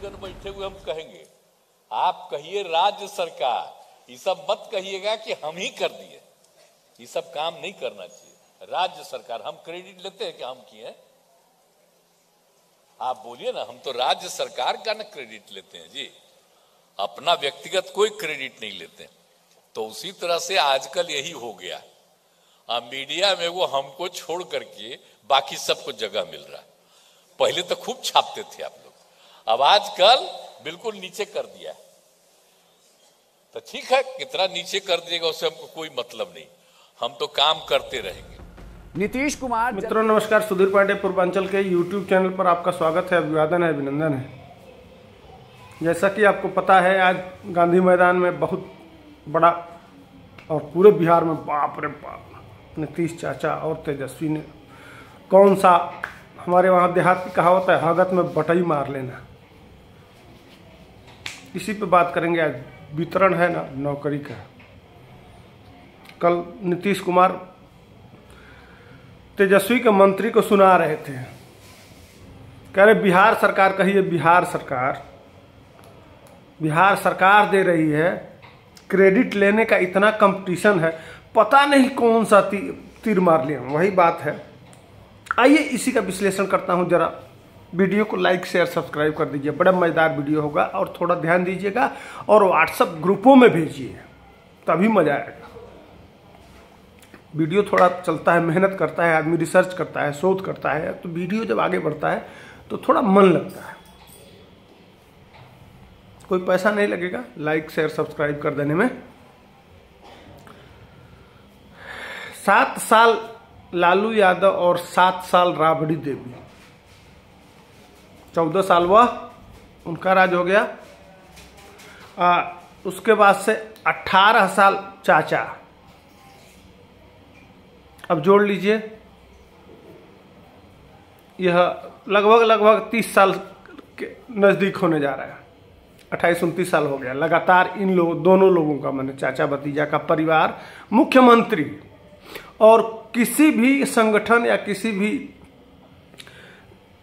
मंत्रीगण बैठे हुए हम कहेंगे, आप कहिए राज्य सरकार, ये सब मत कहिएगा कि हम ही कर दिए, ये सब काम नहीं करना चाहिए। राज्य सरकार, हम क्रेडिट लेते हैं कि हम किए? आप बोलिए ना, हम तो राज्य सरकार का ना क्रेडिट लेते हैं जी, अपना व्यक्तिगत कोई क्रेडिट नहीं लेते। तो उसी तरह से आजकल यही हो गया, मीडिया में वो हमको छोड़ करके बाकी सबको जगह मिल रहा है। पहले तो खूब छापते थे आप लोग, अब आजकल बिल्कुल नीचे कर दिया है। तो ठीक है, कितना नीचे कर दिएगा उससे हमको कोई मतलब नहीं, हम तो काम करते रहेंगे। नीतीश कुमार। मित्रों नमस्कार, सुधीर पांडे पूर्वांचल के यूट्यूब चैनल पर आपका स्वागत है, अभिवादन है, अभिनंदन है। जैसा कि आपको पता है, आज गांधी मैदान में बहुत बड़ा और पूरे बिहार में बाप रे बाप नीतीश चाचा और तेजस्वी ने कौन सा, हमारे वहाँ देहात की कहावत है, हगत में बटई मार लेना। इसी पे बात करेंगे। आज वितरण है ना नौकरी का। कल नीतीश कुमार तेजस्वी के मंत्री को सुना रहे थे, कह रहे बिहार सरकार, कहिए बिहार सरकार दे रही है, क्रेडिट लेने का इतना कंपटीशन है, पता नहीं कौन सा तीर मार लिया। वही बात है। आइए इसी का विश्लेषण करता हूं। जरा वीडियो को लाइक शेयर सब्सक्राइब कर दीजिए, बड़ा मजेदार वीडियो होगा, और थोड़ा ध्यान दीजिएगा और व्हाट्सएप ग्रुपों में भेजिए, तभी मजा आएगा। वीडियो थोड़ा चलता है, मेहनत करता है आदमी, रिसर्च करता है, शोध करता है, तो वीडियो जब आगे बढ़ता है तो थोड़ा मन लगता है। कोई पैसा नहीं लगेगा लाइक शेयर सब्सक्राइब कर देने में। 7 साल लालू यादव और 7 साल राबड़ी देवी, 14 साल वह उनका राज हो गया। उसके बाद से 18 साल चाचा, अब जोड़ लीजिए, यह लगभग 30 साल के नजदीक होने जा रहा है। 28-29 साल हो गया लगातार इन दोनों लोगों का, मैंने चाचा भतीजा का परिवार, मुख्यमंत्री और किसी भी संगठन या किसी भी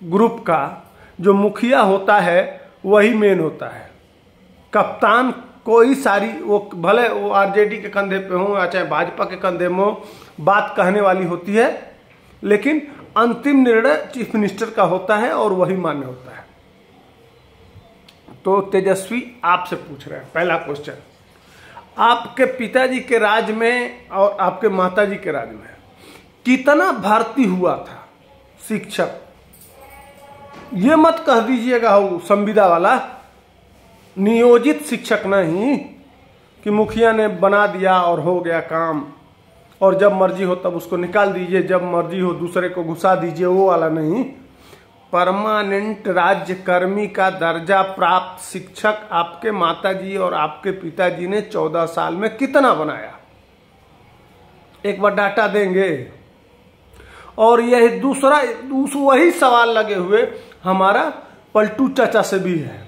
ग्रुप का जो मुखिया होता है वही मेन होता है। कप्तान कोई सारी, वो भले वो आरजेडी के कंधे पे हो या चाहे भाजपा के कंधे में हो, बात कहने वाली होती है, लेकिन अंतिम निर्णय चीफ मिनिस्टर का होता है और वही मान्य होता है। तो तेजस्वी आपसे पूछ रहे हैं, पहला क्वेश्चन, आपके पिताजी के राज में और आपके माताजी के राज में कितना भर्ती हुआ था शिक्षक? ये मत कह दीजिएगा हो संविदा वाला, नियोजित शिक्षक नहीं कि मुखिया ने बना दिया और हो गया काम, और जब मर्जी हो तब उसको निकाल दीजिए, जब मर्जी हो दूसरे को घुसा दीजिए, वो वाला नहीं। परमानेंट राज्यकर्मी का दर्जा प्राप्त शिक्षक आपके माताजी और आपके पिताजी ने 14 साल में कितना बनाया? एक बार डाटा देंगे। और यह दूसरा वही सवाल लगे हुए हमारा पलटू चाचा से भी है।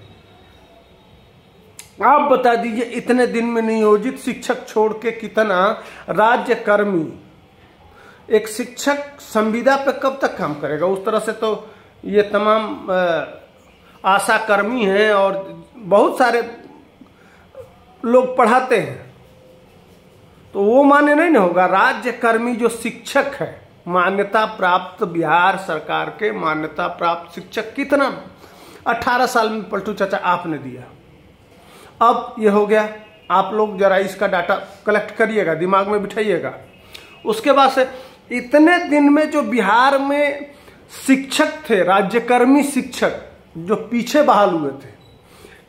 आप बता दीजिए, इतने दिन में नियोजित शिक्षक छोड़ के कितना राज्यकर्मी, एक शिक्षक संविदा पे कब तक काम करेगा? उस तरह से तो ये तमाम आशा कर्मी हैं और बहुत सारे लोग पढ़ाते हैं, तो वो मान्य नहीं ना होगा। राज्यकर्मी जो शिक्षक है, मान्यता प्राप्त, बिहार सरकार के मान्यता प्राप्त शिक्षक कितना 18 साल में पलटू चाचा आपने दिया। अब ये हो गया, आप लोग जरा इसका डाटा कलेक्ट करिएगा, दिमाग में बिठाइएगा। उसके बाद से इतने दिन में जो बिहार में शिक्षक थे, राज्यकर्मी शिक्षक जो पीछे बहाल हुए थे,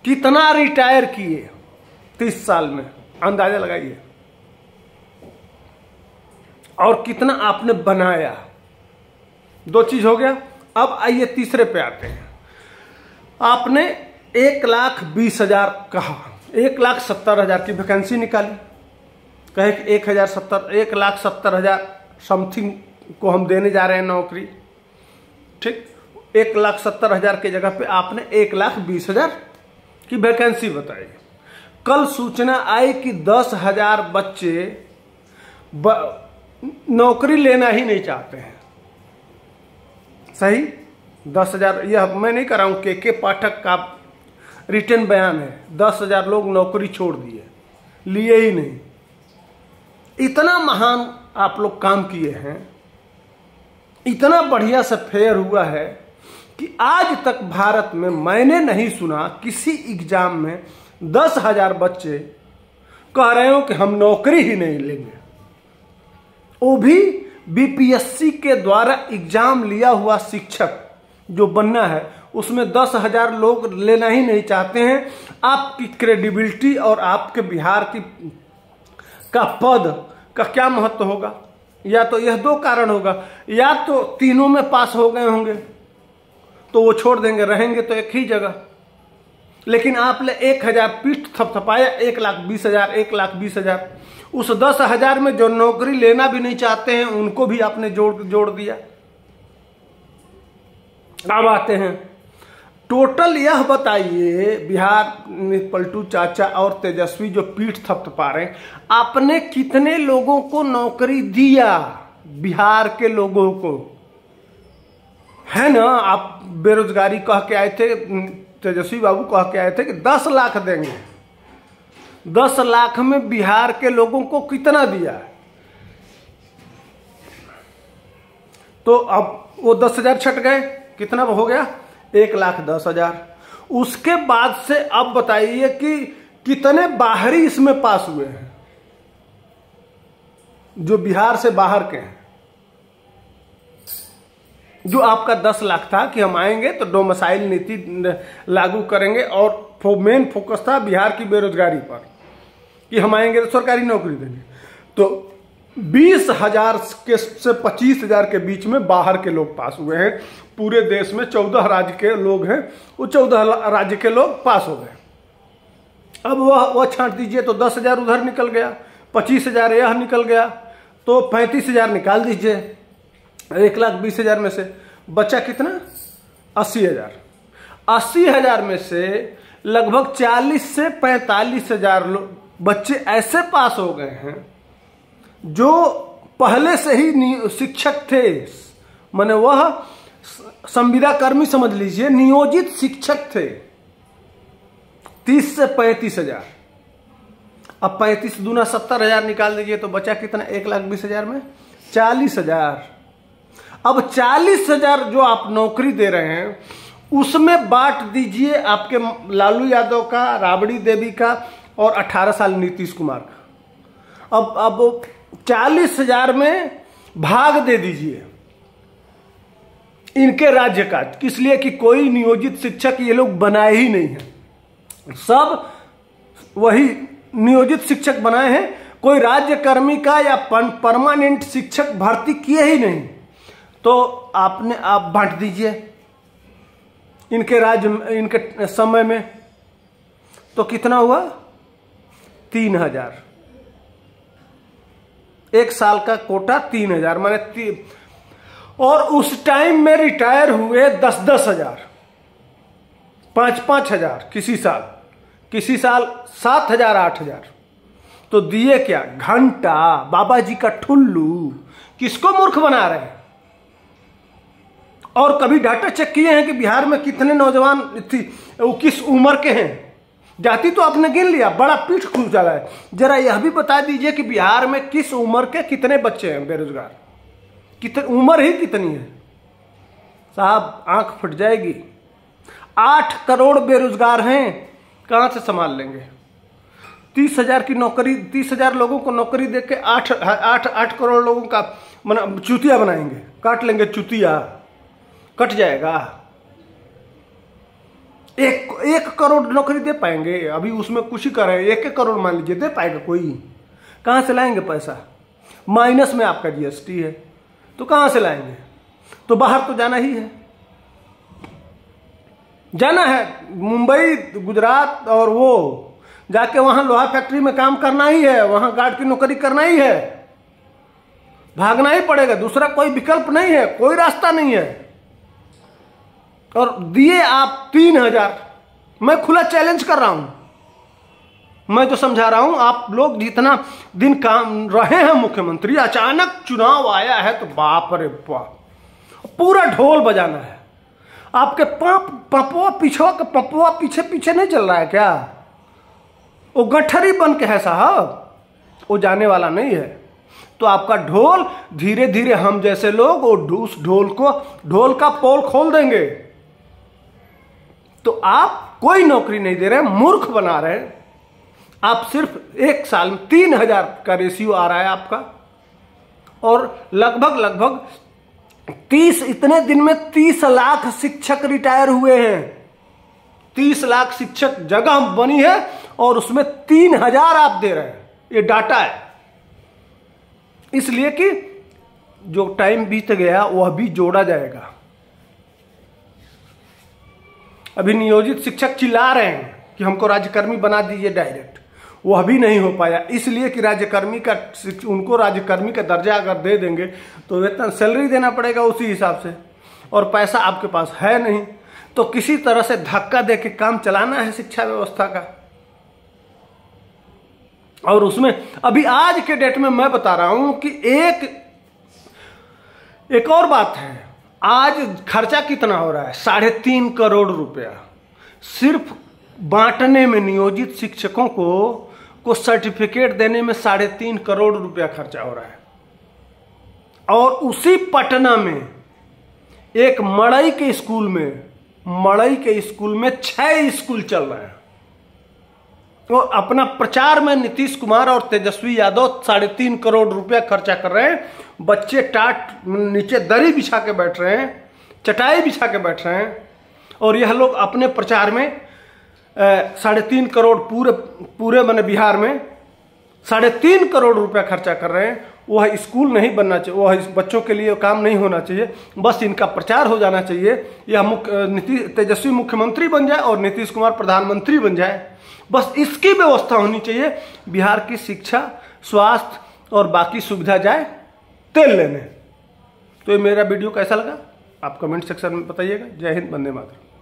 कितना रिटायर किए 30 साल में, अंदाजा लगाइए, और कितना आपने बनाया। 2 चीज हो गया। अब आइए तीसरे पे आते हैं। आपने 1,20,000 कहा, 1,70,000 की वैकेंसी निकाली, कहे कि 1,70,000 समथिंग को हम देने जा रहे हैं नौकरी, ठीक। 1,70,000 की जगह पे आपने 1,20,000 की वैकेंसी बताई। कल सूचना आई कि 10,000 बच्चे नौकरी लेना ही नहीं चाहते हैं। सही, 10,000, यह मैं नहीं कर रहा हूं, के पाठक का रिटर्न बयान है, 10,000 लोग नौकरी छोड़ दिए, लिए ही नहीं। इतना महान आप लोग काम किए हैं, इतना बढ़िया से फेयर हुआ है कि आज तक भारत में मैंने नहीं सुना किसी एग्जाम में 10,000 बच्चे कह रहे हो कि हम नौकरी ही नहीं लेंगे। वो भी बीपीएससी के द्वारा एग्जाम लिया हुआ शिक्षक जो बनना है, उसमें 10,000 लोग लेना ही नहीं चाहते हैं। आपकी क्रेडिबिलिटी और आपके बिहार की का पद का क्या महत्व होगा? या तो यह दो कारण होगा, या तो तीनों में पास हो गए होंगे तो वो छोड़ देंगे, रहेंगे तो एक ही जगह। लेकिन आपने 1,000 पीठ थपथपाया, 1,20,000, 1,20,000। उस 10,000 में जो नौकरी लेना भी नहीं चाहते हैं उनको भी आपने जोड़ दिया। अब आते हैं टोटल, यह बताइए बिहार पलटू चाचा और तेजस्वी जो पीठ थपथपा रहे हैं, आपने कितने लोगों को नौकरी दिया? बिहार के लोगों को है ना। आप बेरोजगारी कह के आए थे, तेजस्वी बाबू कह के आए थे कि 10 लाख देंगे। 10 लाख में बिहार के लोगों को कितना दिया? तो अब वो 10,000 छट गए, कितना हो गया? 1,10,000। उसके बाद से अब बताइए कि कितने बाहरी इसमें पास हुए हैं जो बिहार से बाहर के हैं। जो आपका 10 लाख था कि हम आएंगे तो डोमिसाइल नीति लागू करेंगे और मेन फोकस था बिहार की बेरोजगारी पर कि हम आएंगे तो सरकारी नौकरी देंगे। तो 20,000 के से 25,000 के बीच में बाहर के लोग पास हुए हैं। पूरे देश में 14 राज्य के लोग हैं, वो 14 राज्य के लोग पास हो गए। अब वह छांट दीजिए तो 10,000 उधर निकल गया, 25,000 यह निकल गया, तो 35,000 निकाल दीजिए 1,20,000 में से बचा कितना? 80,000। 80,000 में से लगभग 40 से 45,000 बच्चे ऐसे पास हो गए हैं जो पहले से ही शिक्षक थे, माने वह संविदा कर्मी समझ लीजिए, नियोजित शिक्षक थे। 30 से 35,000। अब 35 दूना 70,000 निकाल दीजिए तो बचा कितना? 1,20,000 में 40,000। अब 40,000 जो आप नौकरी दे रहे हैं उसमें बांट दीजिए आपके लालू यादव का, राबड़ी देवी का और 18 साल नीतीश कुमार का। अब 40,000 में भाग दे दीजिए इनके राज्य का, इसलिए कि कोई नियोजित शिक्षक ये लोग बनाए ही नहीं है, सब वही नियोजित शिक्षक बनाए हैं। कोई राज्य कर्मी का या परमानेंट शिक्षक भर्ती किए ही नहीं। तो आप बांट दीजिए इनके राज्य, इनके समय में, तो कितना हुआ? 3,000। एक साल का कोटा 3,000 माने और उस टाइम में रिटायर हुए 10,000, 5,000 किसी साल 7,000, 8,000। तो दिए क्या? घंटा, बाबा जी का ठुल्लू। किसको मूर्ख बना रहे हैं? और कभी डाटा चेक किए हैं कि बिहार में कितने नौजवान थी, वो किस उम्र के हैं? जाति तो आपने गिन लिया, बड़ा पीठ खुल रहा है। जरा यह भी बता दीजिए कि बिहार में किस उम्र के कितने बच्चे हैं बेरोजगार? कितने उम्र ही कितनी है? साहब आंख फट जाएगी। 8 करोड़ बेरोजगार हैं, कहां से संभाल लेंगे? 30,000 की नौकरी, 30,000 लोगों को नौकरी देके 8 करोड़ लोगों का चुतिया बनाएंगे, काट लेंगे चुतिया, कट जाएगा। 1 करोड़ नौकरी दे पाएंगे? अभी उसमें कुछ ही कर रहे हैं, 1 करोड़ मान लीजिए, दे पाएगा कोई? कहां से लाएंगे पैसा? माइनस में आपका जीएसटी है, तो कहां से लाएंगे? तो बाहर तो जाना ही है, जाना है मुंबई, गुजरात, और वो जाके वहां लोहा फैक्ट्री में काम करना ही है, वहां गार्ड की नौकरी करना ही है, भागना ही पड़ेगा, दूसरा कोई विकल्प नहीं है, कोई रास्ता नहीं है। और दिए आप 3,000। मैं खुला चैलेंज कर रहा हूं, मैं जो समझा रहा हूं, आप लोग जितना दिन काम रहे हैं मुख्यमंत्री, अचानक चुनाव आया है तो बाप रे बाप, पूरा ढोल बजाना है। आपके पपुआ पिछवा के पपुआ पीछे पीछे नहीं चल रहा है क्या? वो गठरी बन के है साहब, वो जाने वाला नहीं है। तो आपका ढोल धीरे धीरे हम जैसे लोग उस ढोल का पोल खोल देंगे। तो आप कोई नौकरी नहीं दे रहे, मूर्ख बना रहे हैं। आप सिर्फ एक साल में 3000 का रेशियो आ रहा है आपका, और लगभग 30 इतने दिन में 30 लाख शिक्षक रिटायर हुए हैं। 30 लाख शिक्षक जगह बनी है और उसमें 3000 आप दे रहे हैं। ये डाटा है। इसलिए कि जो टाइम बीत गया वह भी जोड़ा जाएगा। अभी नियोजित शिक्षक चिल्ला रहे हैं कि हमको राज्यकर्मी बना दीजिए डायरेक्ट, वह भी नहीं हो पाया। इसलिए कि उनको राज्यकर्मी का दर्जा अगर दे देंगे तो वेतन सैलरी देना पड़ेगा उसी हिसाब से, और पैसा आपके पास है नहीं। तो किसी तरह से धक्का दे के काम चलाना है शिक्षा व्यवस्था का। और उसमें अभी आज के डेट में मैं बता रहा हूं कि एक और बात है। आज खर्चा कितना हो रहा है? 3.5 करोड़ रुपया सिर्फ बांटने में, नियोजित शिक्षकों को सर्टिफिकेट देने में 3.5 करोड़ रुपया खर्चा हो रहा है। और उसी पटना में एक मड़ई के स्कूल में 6 स्कूल चल रहे हैं। तो अपना प्रचार में नीतीश कुमार और तेजस्वी यादव 3.5 करोड़ रुपया खर्चा कर रहे हैं। बच्चे टाट नीचे दरी बिछा के बैठ रहे हैं, चटाई बिछा के बैठ रहे हैं, और यह लोग अपने प्रचार में 3.5 करोड़ पूरे मैंने बिहार में 3.5 करोड़ रुपया खर्चा कर रहे हैं। वह स्कूल नहीं बनना चाहिए, वह इस बच्चों के लिए काम नहीं होना चाहिए, बस इनका प्रचार हो जाना चाहिए। यह तेजस्वी मुख्यमंत्री बन जाए और नीतीश कुमार प्रधानमंत्री बन जाए, बस इसकी व्यवस्था होनी चाहिए। बिहार की शिक्षा, स्वास्थ्य और बाकी सुविधा जाए तेल लेने। तो ये मेरा वीडियो कैसा लगा आप कमेंट सेक्शन में बताइएगा। जय हिंद, वंदे मातरम।